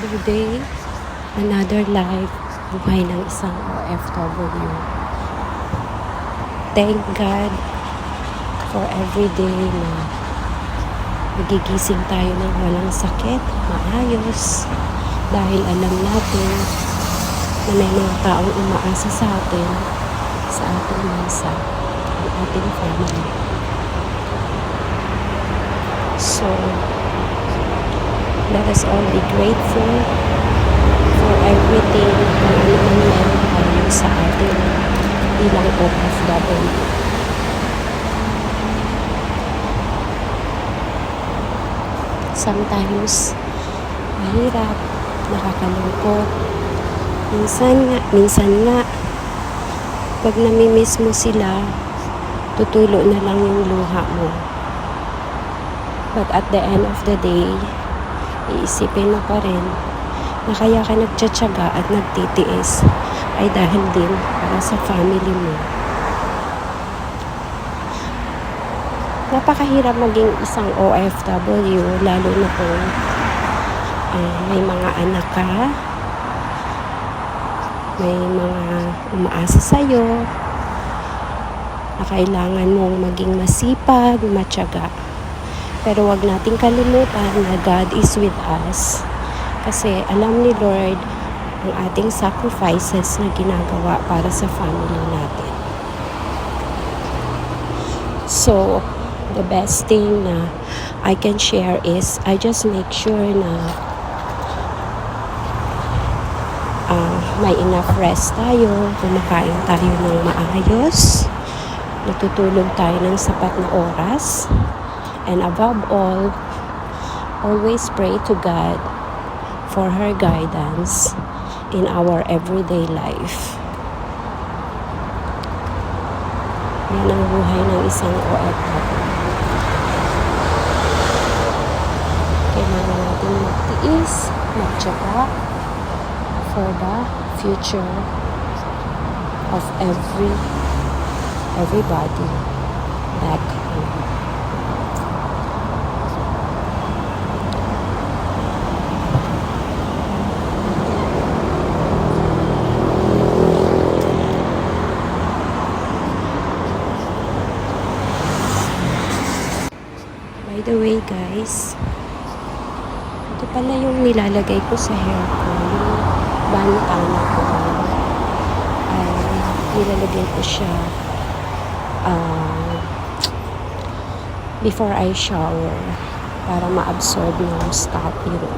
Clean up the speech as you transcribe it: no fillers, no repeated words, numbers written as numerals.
Another day, another life, buhay ng isang OFW. Thank God for every day na magigising tayo ng walang sakit, maayos, dahil alam natin na may mga taong umaasa sa atin, sa ating bansa, ang ating family. So, let us all be grateful for everything na meron tayo sa atin bilang OFW. Sometimes, mahirap, nakakalungkot. Minsan nga, pag namimiss mo sila, tutulo na lang yung luha mo. But at the end of the day, iisipin mo pa rin na kaya ka nagtsatsaga at nagtitiis ay dahil din para sa family mo. Napakahirap maging isang OFW, lalo na kung may mga anak ka, may mga umaasa sa'yo, na kailangan mong maging masipag, matyaga. Pero wag nating kalimutan na God is with us. Kasi alam ni Lord ang ating sacrifices na ginagawa para sa family natin. So, the best thing na I can share is I just make sure na may enough rest tayo, kumakain tayo ng maayos, natutulog tayo ng sapat na oras, and above all, always pray to God for her guidance in our everyday life. Yan ang buhay ng isang OFW. Kailangan natin magtiis, magtyaga for the future of everybody back home. By the way guys, ito pala yung nilalagay ko sa hair ko, yung bantana ko. Nilalagay ko siya before I shower para ma-absorb yung scalp yung